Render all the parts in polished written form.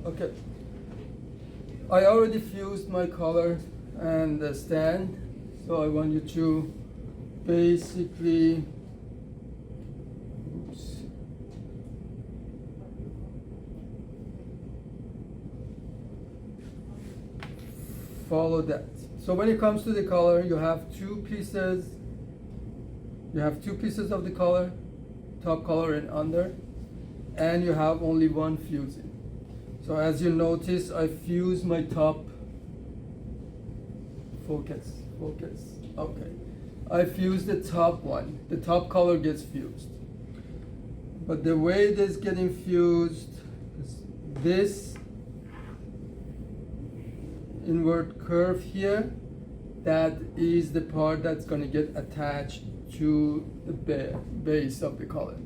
Okay. I already fused my color and the stand, so I want you to basically, oops. Follow that. So when it comes to the color, you have two pieces. You have two pieces of the color, top color and under, and you have only one fusing. So as you notice, I fuse my top. Focus. Okay. I fuse the top one. The top color gets fused. But the way it is getting fused is this inward curve here. That is the part that's going to get attached to the base of the color.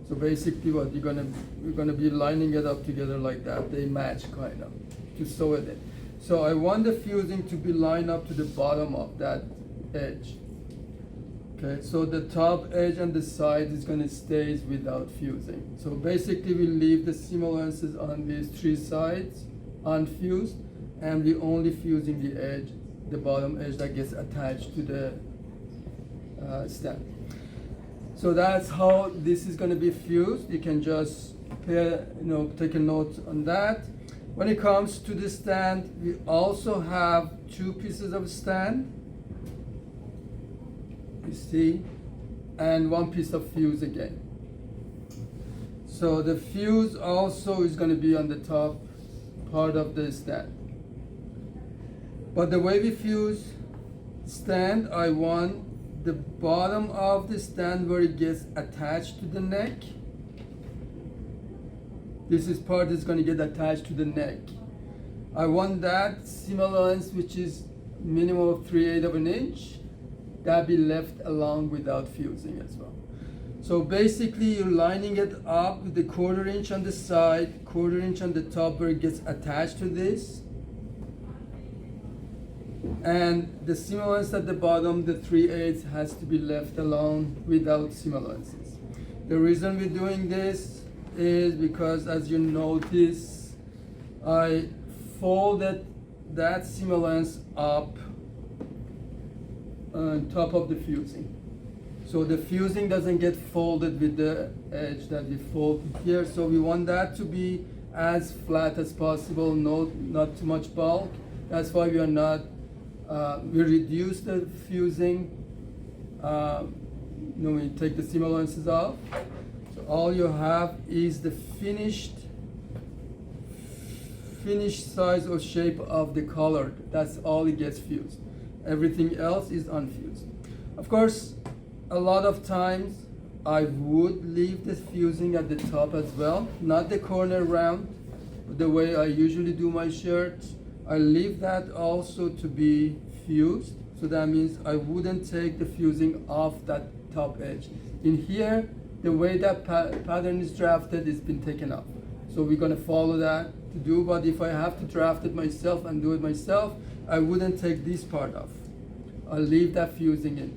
So basically what you're gonna be lining it up together like that. They match kind of to sew it in. So I want the fusing to be lined up to the bottom of that edge. Okay, so the top edge and the side is gonna stay without fusing. So basically we leave the seam allowances on these three sides unfused, and we only fusing the edge, the bottom edge that gets attached to the stem. So that's how this is going to be fused. You can just take a note on that. When it comes to the stand, we also have two pieces of stand, you see, and one piece of fuse again. So the fuse also is going to be on the top part of the stand. But the way we fuse stand, I want the bottom of the stand where it gets attached to the neck. This part is going to get attached to the neck. I want that seam allowance, which is minimum of 3/8 of an inch, that be left along without fusing as well. So basically you're lining it up with the 1/4 inch on the side, 1/4 inch on the top where it gets attached to this. And the seam allowance at the bottom, the 3/8 has to be left alone without seam allowances. The reason we're doing this is because, as you notice, I folded that seam allowance up on top of the fusing. So the fusing doesn't get folded with the edge that we fold here. So we want that to be as flat as possible, not too much bulk. That's why we are not we reduce the fusing, we take the seam allowances off. So all you have is the finished size or shape of the color. That's all it gets fused. Everything else is unfused. Of course, a lot of times I would leave the fusing at the top as well, not the corner round, but the way I usually do my shirts. I leave that also to be fused, so that means I wouldn't take the fusing off that top edge. In here, the way that pattern is drafted, it's been taken off. So we're gonna follow that to do, but if I have to draft it myself and do it myself, I wouldn't take this part off. I'll leave that fusing in.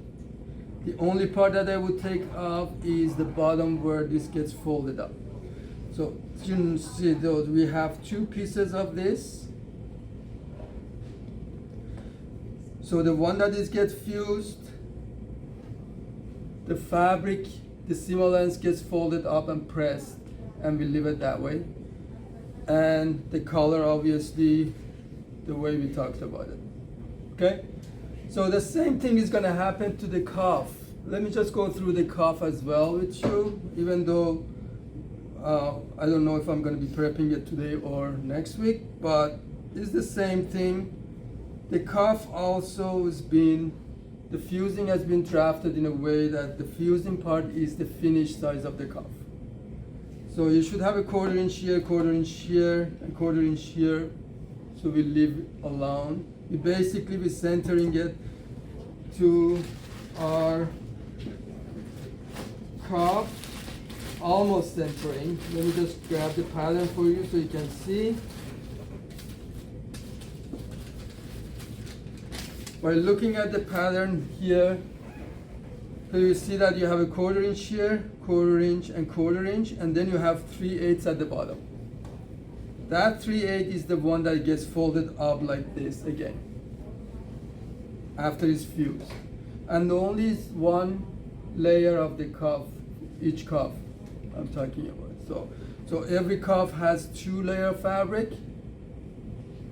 The only part that I would take off is the bottom where this gets folded up. So you can see those, we have two pieces of this. So the one that is gets fused, the fabric, the seam allowance gets folded up and pressed, and we leave it that way. And the color, obviously, the way we talked about it. Okay? So the same thing is gonna happen to the cuff. Let me just go through the cuff as well with you, even though I don't know if I'm gonna be prepping it today or next week, but it's the same thing. The cuff also has been, the fusing has been drafted in a way that the fusing part is the finished size of the cuff. So you should have a 1/4 inch here, 1/4 inch here, and 1/4 inch here. So we leave alone. We basically be centering it to our cuff, almost centering. Let me just grab the pattern for you so you can see. By looking at the pattern here, so you see that you have a 1/4 inch here, 1/4 inch and 1/4 inch, and then you have 3/8 at the bottom. That 3/8 is the one that gets folded up like this again after it's fused. And only one layer of the cuff, each cuff I'm talking about. So every cuff has 2 layers of fabric,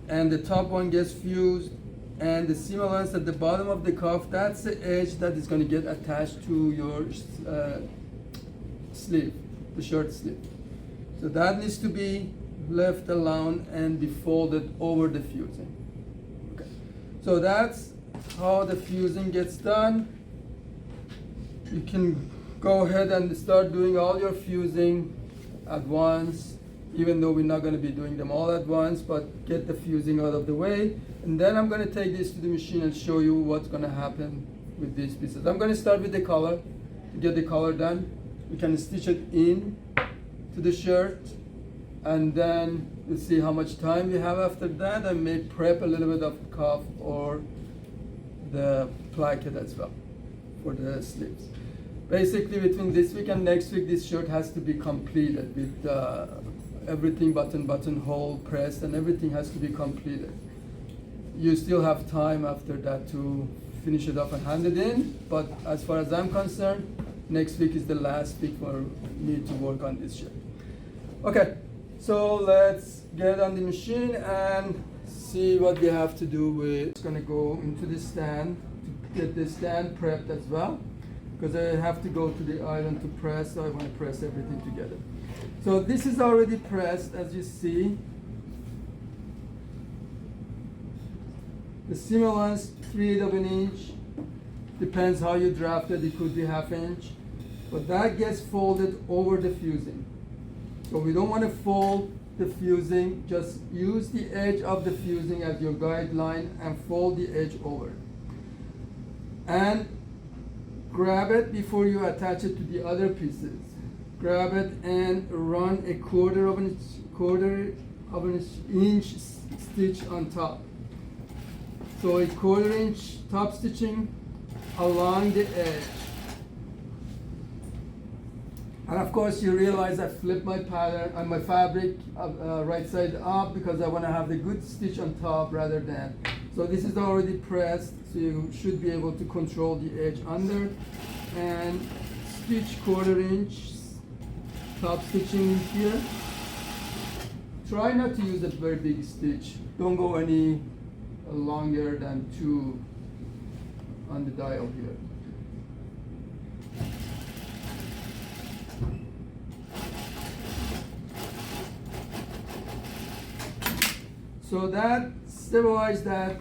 and the top one gets fused, and the seam allowance at the bottom of the cuff, that's the edge that is going to get attached to your sleeve, the shirt sleeve. So that needs to be left alone and be folded over the fusing. Okay. So that's how the fusing gets done. You can go ahead and start doing all your fusing at once, even though we're not going to be doing them all at once, but get the fusing out of the way. And then I'm going to take this to the machine and show you what's going to happen with these pieces. I'm going to start with the collar. To get the collar done, we can stitch it in to the shirt, and then we'll see how much time we have after that. I may prep a little bit of cuff or the placket as well for the sleeves. Basically, between this week and next week, this shirt has to be completed with everything buttonhole pressed, and everything has to be completed. You still have time after that to finish it up and hand it in, but as far as I'm concerned, next week is the last week for me to work on this shirt. Okay, so let's get on the machine and see what we have to do with. It's gonna go into the stand to get the stand prepped as well, because I have to go to the island to press, so I want to press everything together. So this is already pressed, as you see. The seam allowance 3/8 of an inch, depends how you draft it, it could be 1/2 inch, but that gets folded over the fusing. So we don't want to fold the fusing, just use the edge of the fusing as your guideline and fold the edge over. And grab it before you attach it to the other pieces. Grab it and run a quarter of an inch stitch on top. So a 1/4 inch top stitching along the edge. And of course you realize I flipped my pattern on my fabric right side up because I want to have the good stitch on top rather than. So this is already pressed, so you should be able to control the edge under, and stitch 1/4 inch top stitching in here. Try not to use a very big stitch. Don't go any longer than 2 on the dial here. So that stabilized that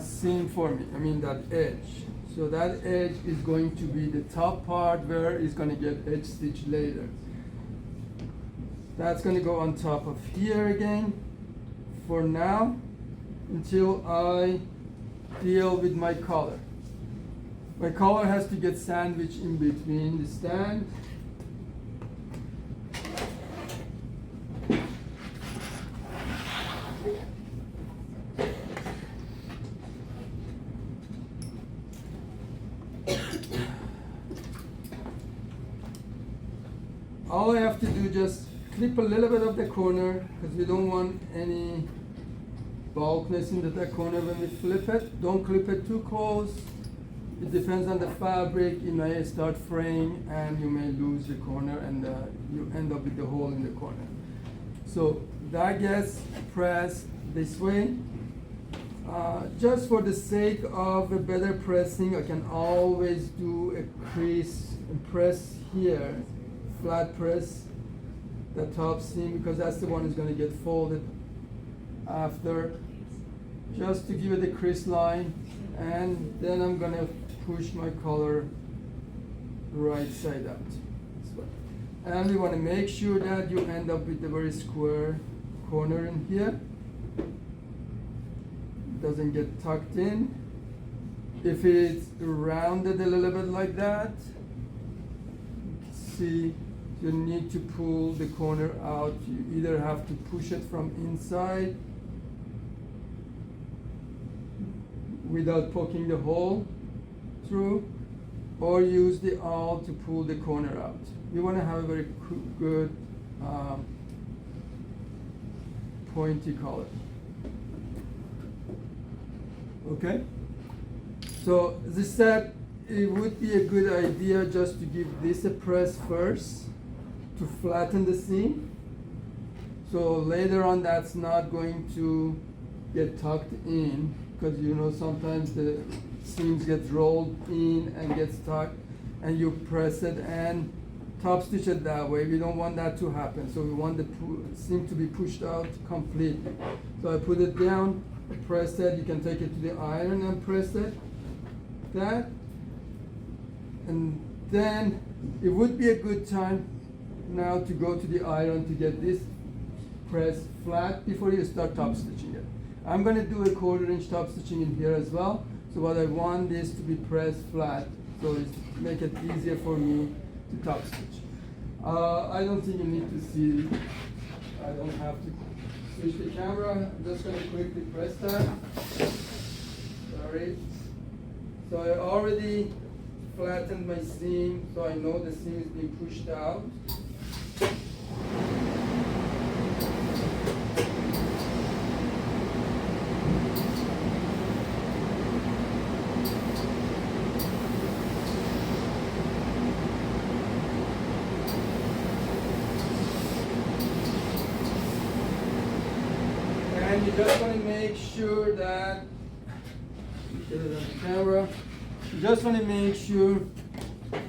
seam for me, that edge. So that edge is going to be the top part where it's going to get edge stitch later. That's going to go on top of here again for now until I deal with my collar. My collar has to get sandwiched in between the stand. All I have to do, just clip a little bit of the corner, because we don't want any bulkiness into that corner when we flip it. Don't clip it too close. It depends on the fabric. It may start fraying and you may lose the corner, and you end up with the hole in the corner. So that gets pressed this way. Just for the sake of a better pressing, I can always do a crease and press here, flat press the top seam, because that's the one that's going to get folded after, just to give it a crease line. And then I'm going to push my collar right side out this way. And we want to make sure that you end up with a very square corner in here. It doesn't get tucked in. If it's rounded a little bit like that, see, you need to pull the corner out. You either have to push it from inside without poking the hole through, or use the awl to pull the corner out. You want to have a very good pointy color. Okay? So as I said, it would be a good idea just to give this a press first to flatten the seam. So later on that's not going to get tucked in, because you know sometimes the seams get rolled in and gets tucked and you press it and top stitch it that way. We don't want that to happen. So we want the seam to be pushed out completely. So I put it down, press it. You can take it to the iron and press it. That. And then it would be a good time now to go to the iron to get this pressed flat before you start top stitching it. I'm going to do a 1/4 inch top stitching in here as well. So what I want is to be pressed flat, so it make it easier for me to top stitch. I don't think you need to see. I don't have to switch the camera. I'm just going to quickly press that. Sorry. So I already flattened my seam, so I know the seam is being pushed out. And you just want to make sure that, get it on the camera, you just want to make sure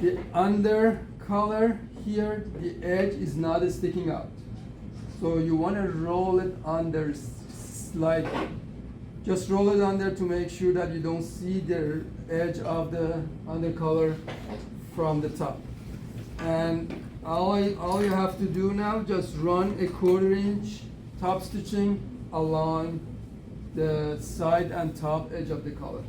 the under color here, the edge is not sticking out. So you want to roll it under slightly. Just roll it under to make sure that you don't see the edge of the under color from the top. And all you have to do now, just run a 1/4 inch top stitching along the side and top edge of the collar.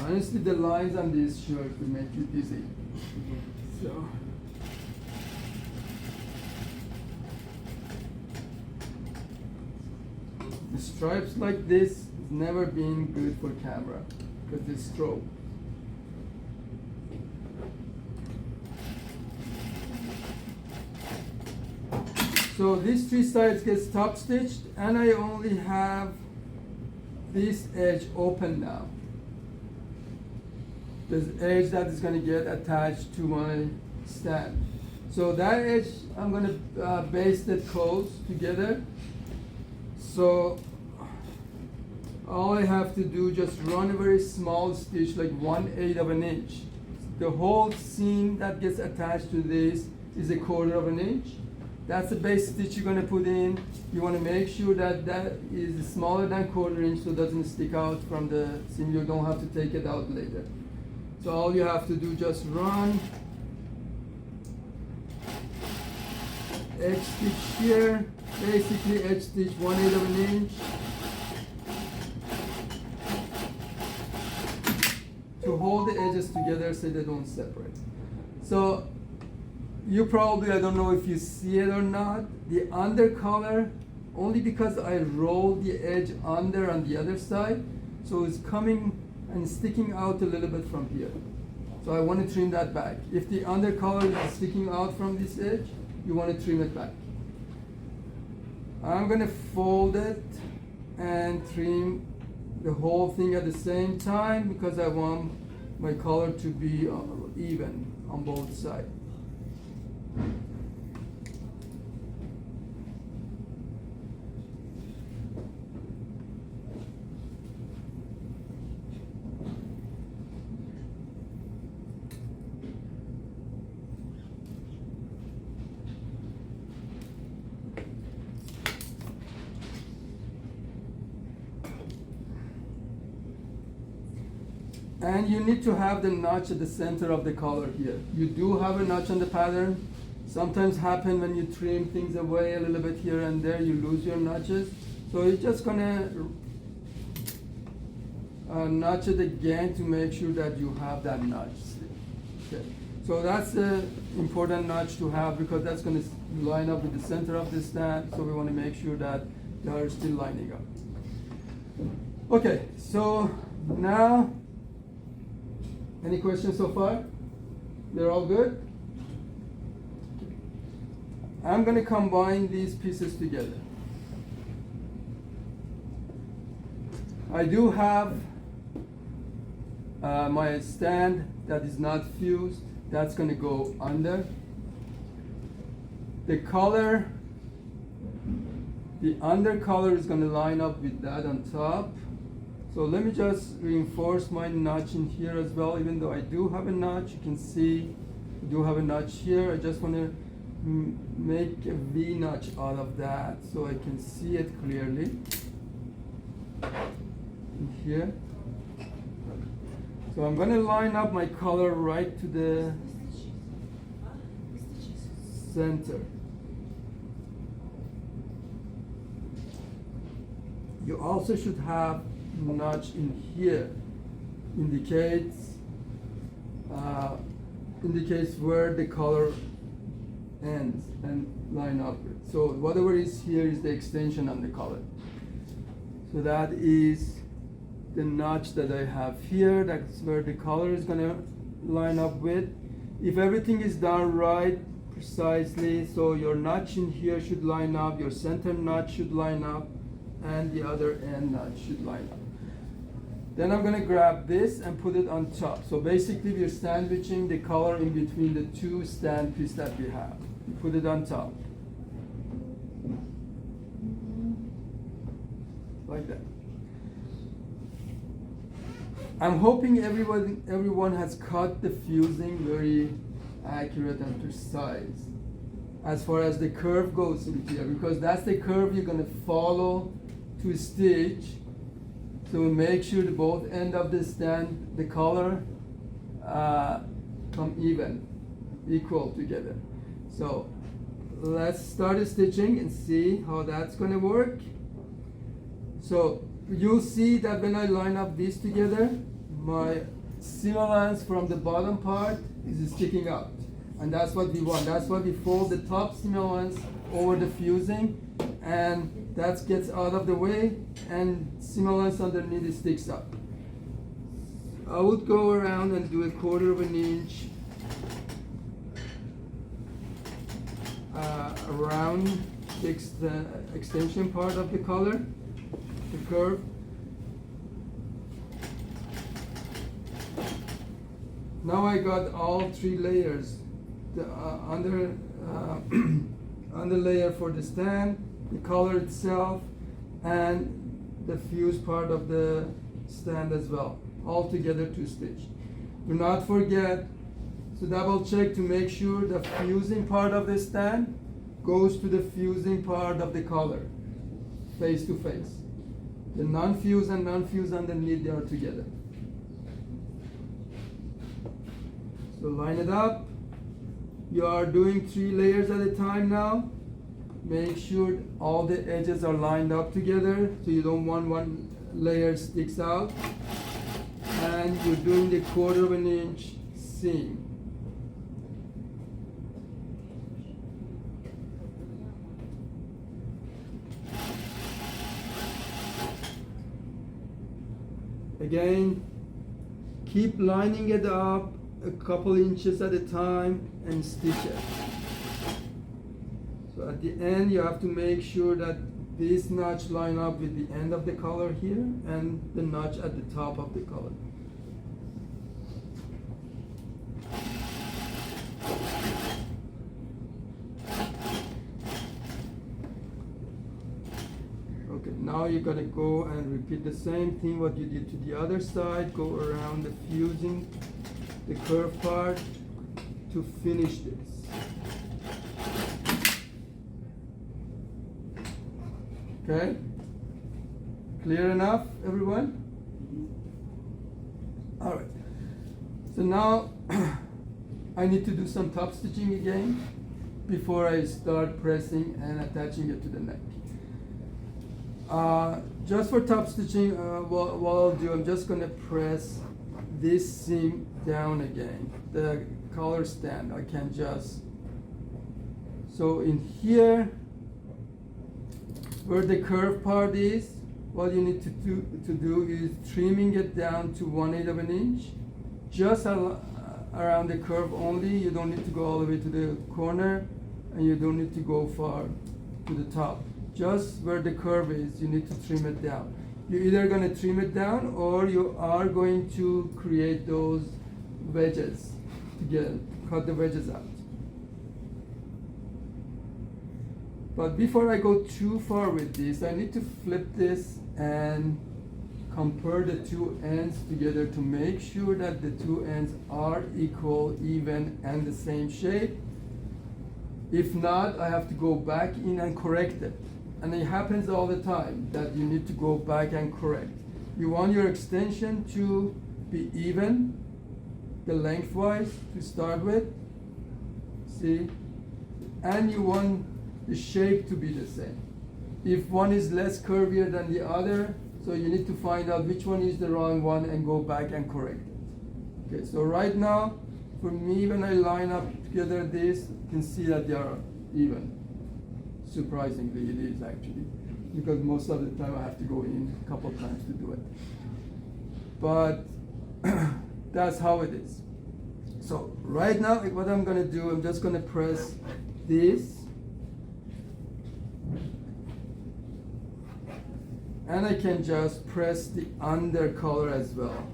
Honestly, the lines on this shirt will make you dizzy. So. The stripes like this has never been good for camera because they stroke. So these 3 sides get top stitched, and I only have this edge open now. This edge that is going to get attached to my stand. So that edge, I'm going to baste it close together. So all I have to do, just run a very small stitch, like 1/8 of an inch. The whole seam that gets attached to this is 1/4 of an inch. That's the base stitch you're going to put in. You want to make sure that that is smaller than 1/4 inch so it doesn't stick out from the seam. You don't have to take it out later. So all you have to do, just run edge stitch here, basically edge stitch 1/8 of an inch to hold the edges together so they don't separate. So you probably, I don't know if you see it or not, the under color, only because I rolled the edge under on the other side, so it's coming and sticking out a little bit from here. So I want to trim that back. If the under color is sticking out from this edge, you want to trim it back. I'm going to fold it and trim the whole thing at the same time because I want my color to be even on both sides. And you need to have the notch at the center of the collar here. You do have a notch on the pattern. Sometimes happen when you trim things away a little bit here and there, you lose your notches. So you're just gonna notch it again to make sure that you have that notch. Okay. So that's the important notch to have because that's going to line up with the center of the stand. So we want to make sure that they are still lining up. Okay, so now, any questions so far? They're all good? I'm going to combine these pieces together. I do have my stand that is not fused. That's going to go under. The color, the under color is going to line up with that on top. So let me just reinforce my notch in here as well. Even though I do have a notch, you can see I do have a notch here. I just want to make a V notch out of that so I can see it clearly in here. So I'm going to line up my color right to the center. You also should have a notch in here. Indicates where the color ends and line up with. So whatever is here is the extension on the color. So that is the notch that I have here. That's where the color is going to line up with. If everything is done right, precisely, so your notch in here should line up, your center notch should line up, and the other end notch should line up. Then I'm going to grab this and put it on top. So basically we're sandwiching the color in between the two stand pieces that we have. Put it on top. Like that. I'm hoping everyone has cut the fusing very accurate and precise as far as the curve goes in here, because that's the curve you're going to follow to stitch. So make sure that both end of the stand, the color, come equal together. So let's start stitching and see how that's going to work. So you'll see that when I line up these together, my seam allowance from the bottom part is sticking out. And that's what we want. That's why we fold the top seam allowance over the fusing, and that gets out of the way, and seam allowance underneath sticks up. I would go around and do 1/4 of an inch around the extension part of the color, the curve. Now I got all 3 layers. The under layer for the stand, the color itself, and the fused part of the stand as well, all together to stitch. Do not forget to double check to make sure the fusing part of the stand goes to the fusing part of the color, face to face. The non-fused and non-fused underneath, they are together. So line it up. You are doing 3 layers at a time now. Make sure all the edges are lined up together so you don't want one layer sticks out. And you're doing the 1/4 of an inch seam. Again, keep lining it up a couple inches at a time and stitch it. So at the end you have to make sure that this notch line up with the end of the color here and the notch at the top of the color. Okay, now you're gonna go and repeat the same thing what you did to the other side. Go around the fusing, the curve part to finish this. Okay? Clear enough, everyone? All right. So now I need to do some top stitching again before I start pressing and attaching it to the neck. Just for top stitching, what I'll do, I'm just going to press this seam down again. the color stand. I can just, so in here, where the curved part is, what you need to do is trimming it down to 1/8 of an inch, just around the curve only. You don't need to go all the way to the corner, and you don't need to go far to the top. Just where the curve is, you need to trim it down. You're either going to trim it down, or you are going to create those wedges to cut the wedges out. But before I go too far with this, I need to flip this and compare the two ends together to make sure that the two ends are equal, even, and the same shape. If not, I have to go back in and correct it. And it happens all the time that you need to go back and correct. You want your extension to be even, the lengthwise to start with, see? And you want the shape to be the same. If one is less curvier than the other, so you need to find out which one is the wrong one and go back and correct it. Okay, so right now, for me, when I line up together this, you can see that they are even. Surprisingly, it is actually, because most of the time I have to go in a couple of times to do it. But that's how it is. So right now, what I'm gonna do, I'm just gonna press this. And I can just press the under color as well.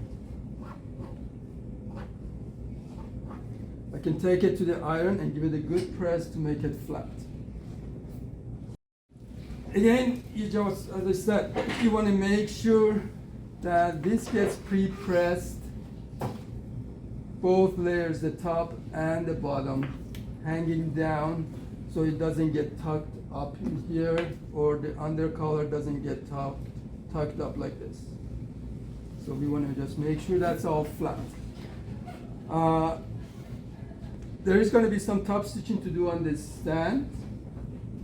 I can take it to the iron and give it a good press to make it flat. Again, you just, as I said, you want to make sure that this gets pre-pressed, both layers, the top and the bottom, hanging down, so it doesn't get tucked up in here, or the under color doesn't get tucked up like this. So we want to just make sure that's all flat. There is going to be some top stitching to do on this stand,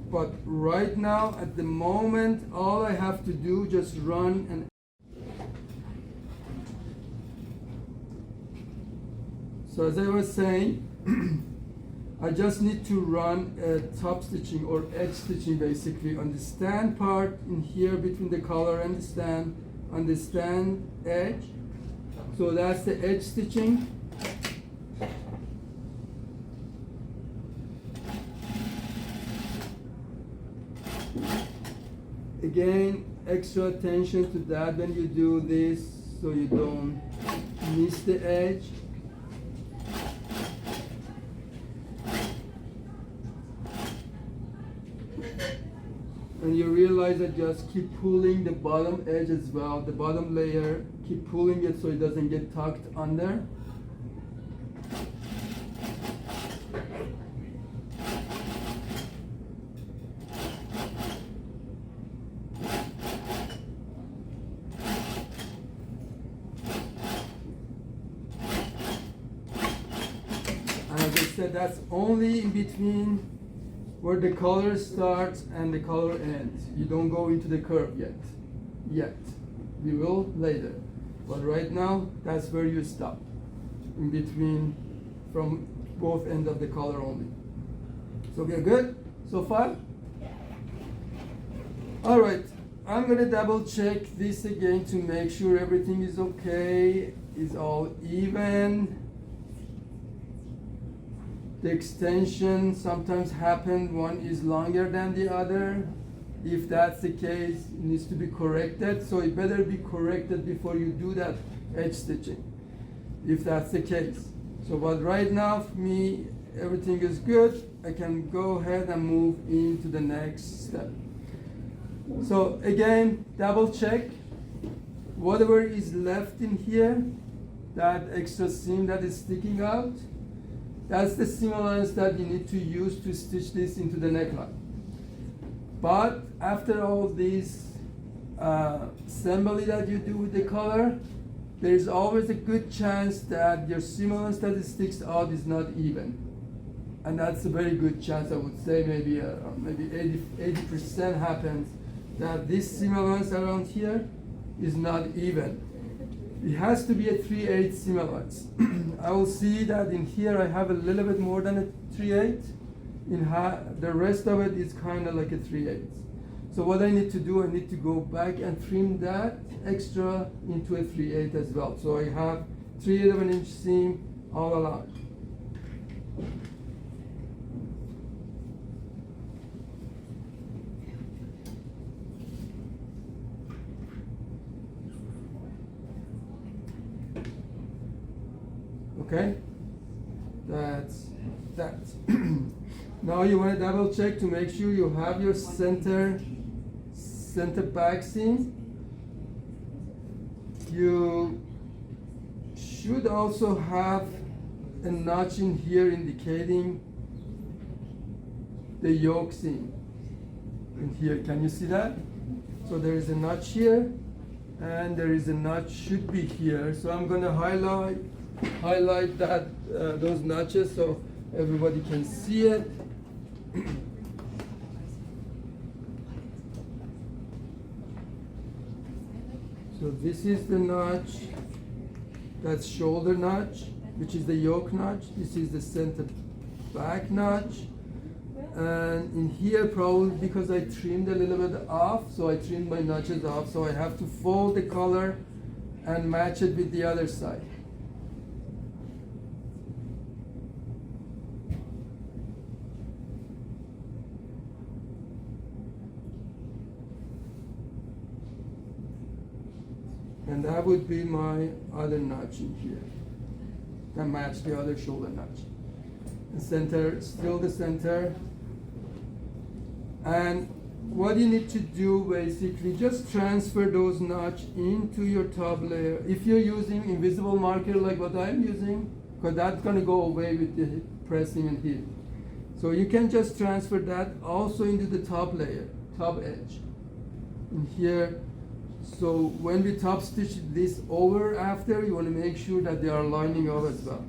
but right now, at the moment, all I have to do just run and so as I was saying, I just need to run a top stitching or edge stitching basically on the stand part in here between the collar and the stand, on the stand edge. So that's the edge stitching. Again, extra attention to that when you do this so you don't miss the edge. And you realize that just keep pulling the bottom edge as well, the bottom layer, keep pulling it so it doesn't get tucked under. And as I said, that's only in between where the color starts and the color ends. You don't go into the curve yet. We will later. But right now, that's where you stop. In between, from both ends of the color only. So we're good so far? All right, I'm gonna double check this again to make sure everything is okay, is all even. The extension sometimes happen, one is longer than the other. If that's the case, it needs to be corrected. So it better be corrected before you do that edge stitching, if that's the case. So but right now, for me, everything is good. I can go ahead and move into the next step. So again, double check. Whatever is left in here, that extra seam that is sticking out, that's the seam allowance that you need to use to stitch this into the neckline. But after all this assembly that you do with the collar, there is always a good chance that your seam allowance that sticks out is not even. And that's a very good chance, I would say, maybe 80% happens that this seam allowance around here is not even. it has to be a 3/8 seam allowance. I will see that in here I have a little bit more than a 3/8. The rest of it is kind of like a 3/8. So what I need to do, I need to go back and trim that extra into a 3/8 as well. So I have 3/8 of an inch seam all along. Okay, that's that. Now you want to double check to make sure you have your center back seam. You should also have a notch in here indicating the yoke seam in here. Can you see that? So there is a notch here, and there is a notch should be here. So I'm going to highlight that those notches so everybody can see it. So this is the notch, that's shoulder notch, which is the yoke notch. This is the center back notch. And in here, probably because I trimmed a little bit off, so I trimmed my notches off, so I have to fold the color and match it with the other side. And that would be my other notch in here that match the other shoulder notch. The center, still the center. And what you need to do basically, just transfer those notch into your top layer. If you're using invisible marker like what I'm using, because that's gonna go away with the pressing and heat. So you can just transfer that also into the top layer, top edge. In here, so when we top stitch this over after, you want to make sure that they are lining up as well.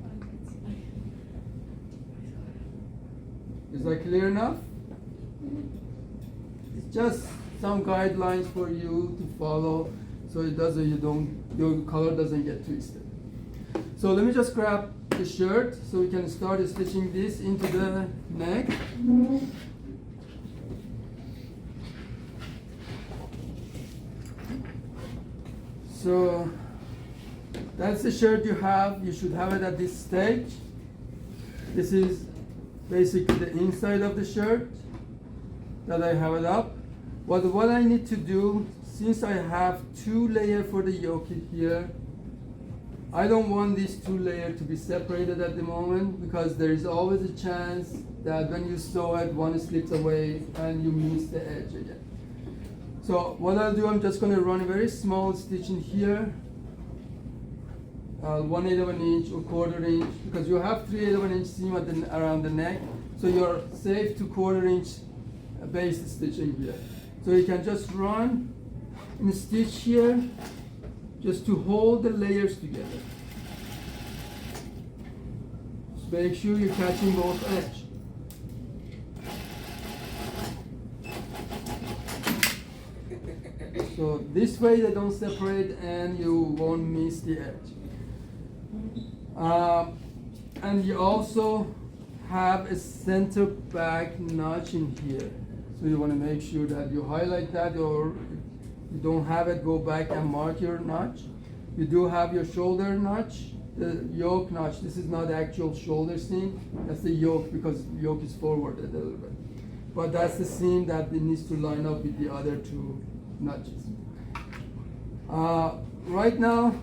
Is that clear enough? It's just some guidelines for you to follow, so it doesn't, your color doesn't get twisted. So let me just grab the shirt so we can start stitching this into the neck. So that's the shirt you have. You should have it at this stage. This is basically the inside of the shirt that I have it up. What I need to do, since I have 2 layers for the yoke here, I don't want these 2 layers to be separated at the moment, because there is always a chance that when you sew it, one slips away and you miss the edge again. So what I'll do, I'm just going to run a very small stitch in here, 1/8 of an inch or 1/4 inch, because you have 3/8 of an inch seam around the neck, so you're safe to 1/4 inch base stitching here. So you can just run and stitch here, just to hold the layers together. Just make sure you're catching both edges. So this way they don't separate and you won't miss the edge. And you also have a center back notch in here. So you want to make sure that you highlight that, or you don't have it, go back and mark your notch. You do have your shoulder notch, the yoke notch. This is not the actual shoulder seam, that's the yoke, because yoke is forwarded a little bit. But that's the seam that it needs to line up with the other 2 notches. Right now,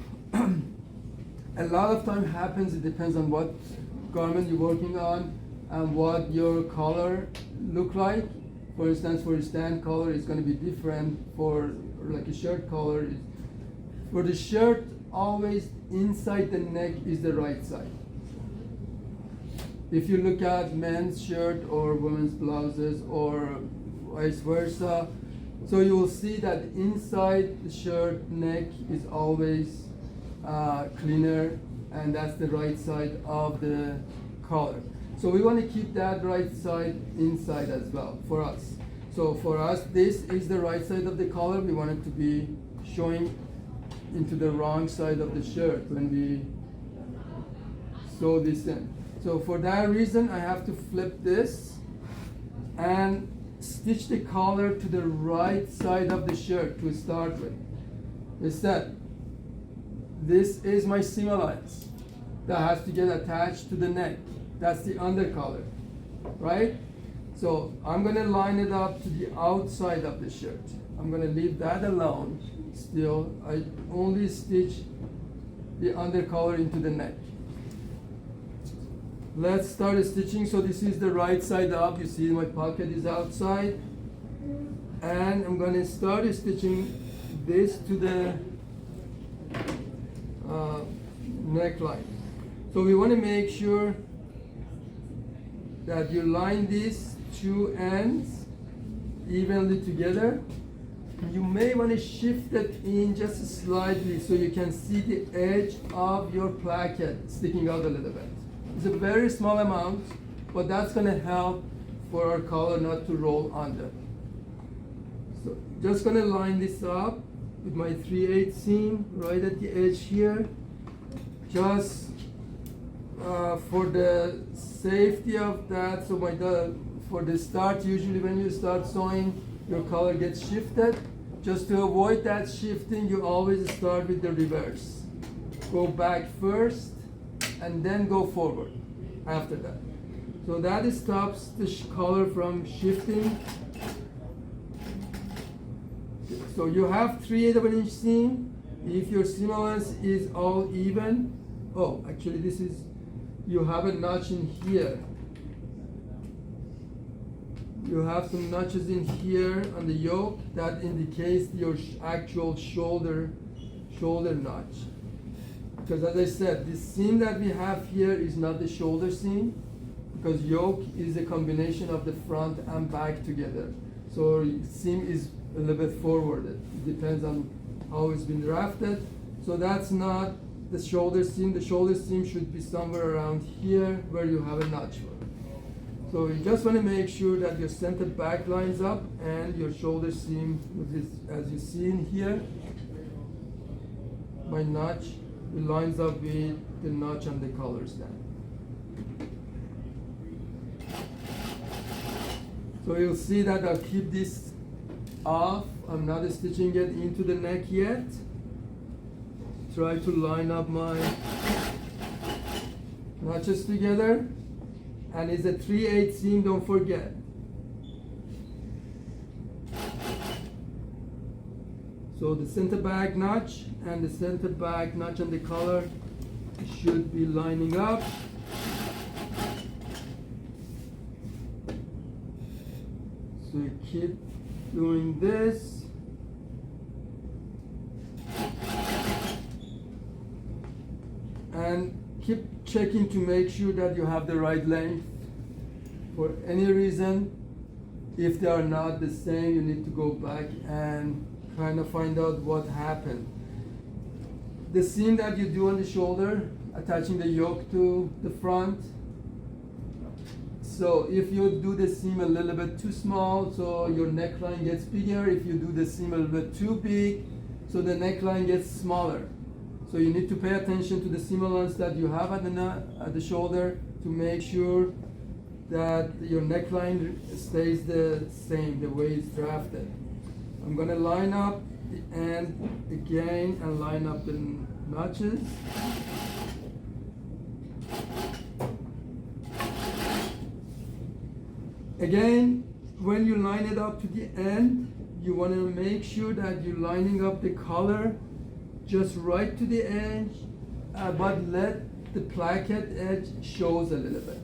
a lot of time happens, it depends on what garment you're working on and what your color look like. For instance, for a stand color, it's going to be different for like a shirt color. For the shirt, always inside the neck is the right side. If you look at men's shirt or women's blouses or vice versa, so you will see that inside the shirt neck is always cleaner, and that's the right side of the collar. So we want to keep that right side inside as well for us. So for us, this is the right side of the collar. We want it to be showing into the wrong side of the shirt when we sew this in. So for that reason, I have to flip this and stitch the collar to the right side of the shirt to start with. Instead, this is my seam allowance that has to get attached to the neck. That's the under collar, right? So I'm gonna line it up to the outside of the shirt. I'm gonna leave that alone. Still, I only stitch the under collar into the neck. Let's start stitching. So this is the right side up. You see my pocket is outside. And I'm gonna start stitching this to the neckline. So we wanna make sure that you line these two ends evenly together. You may want to shift it in just slightly so you can see the edge of your placket sticking out a little bit. It's a very small amount, but that's going to help for our collar not to roll under. So just going to line this up with my 3/8 seam right at the edge here. Just for the safety of that, so for the start, usually when you start sewing, your collar gets shifted. Just to avoid that shifting, you always start with the reverse. Go back first and then go forward after that. So that stops the collar from shifting. So you have 3/8 of an inch seam. If your seam allowance is all even, oh, actually this is, you have a notch in here. You have some notches in here on the yoke that indicates your actual shoulder notch. Because as I said, this seam that we have here is not the shoulder seam, because yoke is a combination of the front and back together. So seam is a little bit forwarded. It depends on how it's been drafted. So that's not the shoulder seam. The shoulder seam should be somewhere around here where you have a notch for. So you just want to make sure that your center back lines up and your shoulder seam, as you see in here, my notch, it lines up with the notch on the collar stand. So you'll see that I'll keep this off. I'm not stitching it into the neck yet. Try to line up my notches together. And it's a 3/8 seam, don't forget. So the center back notch and the center back notch on the collar should be lining up. So you keep doing this. And keep checking to make sure that you have the right length. For any reason, if they are not the same, you need to go back and kind of find out what happened. The seam that you do on the shoulder, attaching the yoke to the front. So if you do the seam a little bit too small, so your neckline gets bigger. If you do the seam a little bit too big, so the neckline gets smaller. So you need to pay attention to the seam allowance that you have at the shoulder to make sure that your neckline stays the same, the way it's drafted. I'm gonna line up the end again and line up the notches. Again, when you line it up to the end, you wanna make sure that you're lining up the collar just right to the edge, but let the placket edge shows a little bit.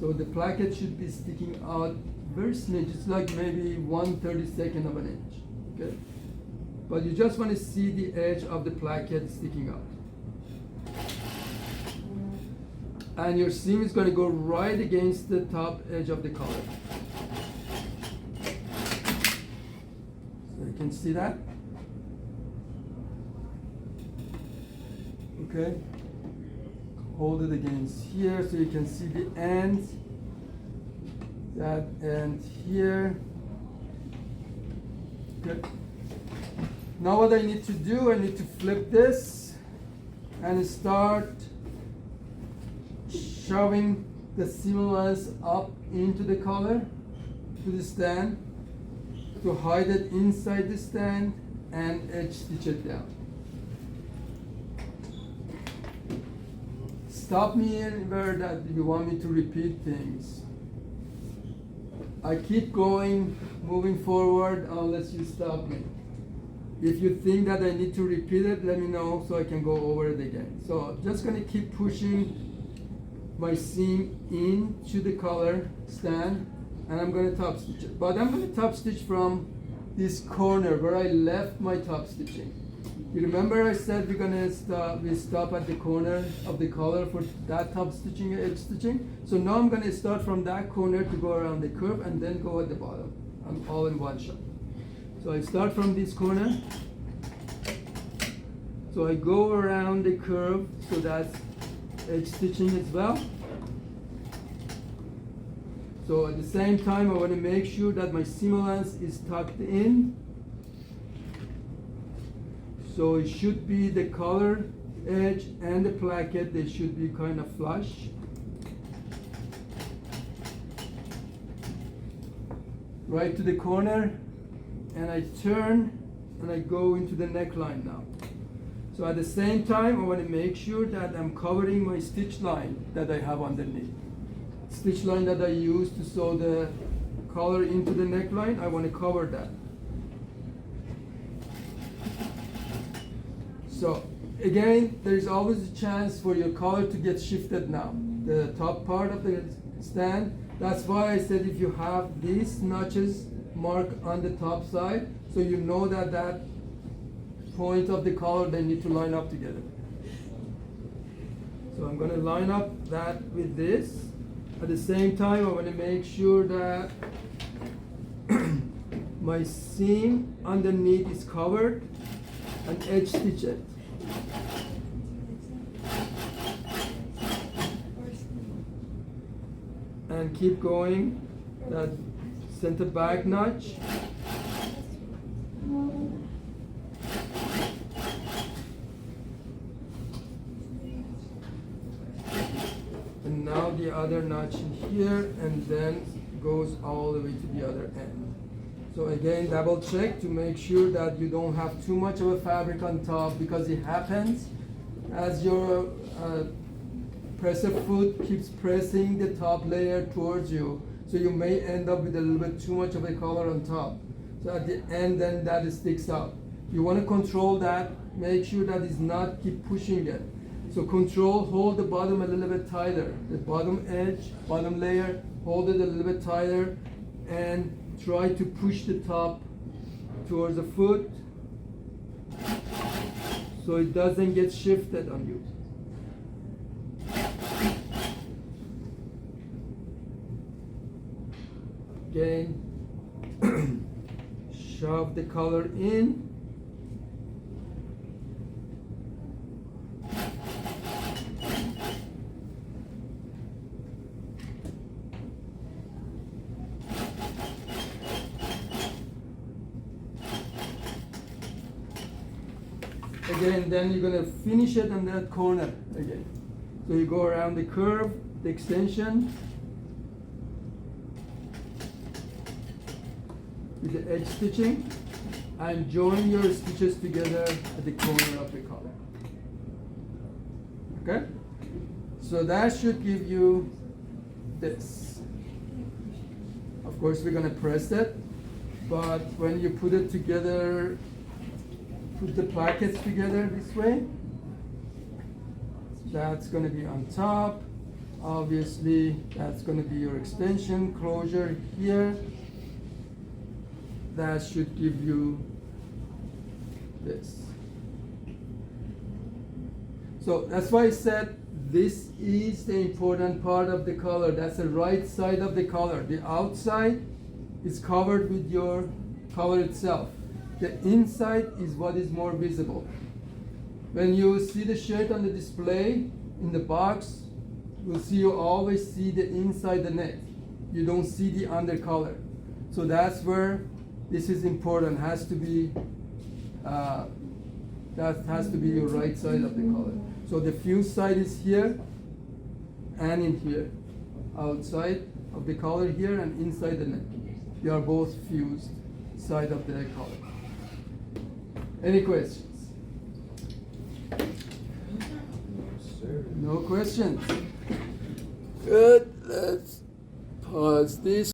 So the placket should be sticking out very smidge. It's like maybe 1/32 of an inch, okay? But you just want to see the edge of the placket sticking out. And your seam is going to go right against the top edge of the collar. So you can see that. Okay, hold it against here so you can see the ends, that end here. Good. Now what I need to do, I need to flip this and start shoving the seamless up into the color, to the stand, to hide it inside the stand and edge stitch it down. Stop me anywhere that you want me to repeat things. I keep going, moving forward unless you stop me. If you think that I need to repeat it, let me know so I can go over it again. So just gonna keep pushing my seam into the color stand, and I'm gonna top stitch it. But I'm gonna top stitch from this corner where I left my top stitching. You remember I said we stop at the corner of the collar for that top stitching, edge stitching? So now I'm gonna start from that corner to go around the curve and then go at the bottom. I'm all in one shot. So I start from this corner. So I go around the curve, so that's edge stitching as well. So at the same time, I want to make sure that my seam allowance is tucked in. So it should be the collar edge and the placket, they should be kind of flush. Right to the corner, and I turn and I go into the neckline now. So at the same time, I want to make sure that I'm covering my stitch line that I have underneath. Stitch line that I use to sew the collar into the neckline, I want to cover that. So again, there is always a chance for your collar to get shifted now. The top part of the stand, that's why I said if you have these notches marked on the top side, so you know that that point of the collar, they need to line up together. So I'm going to line up that with this. At the same time, I want to make sure that my seam underneath is covered and edge stitch it. And keep going, that center back notch. And now the other notch in here, and then goes all the way to the other end. So again, double check to make sure that you don't have too much of a fabric on top, because it happens as your presser foot keeps pressing the top layer towards you. So you may end up with a little bit too much of a color on top. So at the end, then that sticks out. You want to control that, make sure that it's not keep pushing it. So control, hold the bottom a little bit tighter. The bottom edge, bottom layer, hold it a little bit tighter, and try to push the top towards the foot so it doesn't get shifted on you. Again, shove the collar in. Again, then you're going to finish it on that corner again. So you go around the curve, the extension, with the edge stitching, and join your stitches together at the corner of the collar. Okay? So that should give you this. Of course, we're going to press it, but when you put it together, put the plackets together this way, that's going to be on top. Obviously, that's going to be your extension closure here. That should give you this. So that's why I said this is the important part of the collar. That's the right side of the collar. The outside is covered with your collar itself. The inside is what is more visible. When you see the shirt on the display in the box, you always see the inside the neck. You don't see the under collar. So that's where this is important, has to be that has to be your right side of the collar. So the fused side is here and in here, outside of the collar here and inside the neck. They are both fused side of the collar. Any questions? No questions. Good. Let's pause this.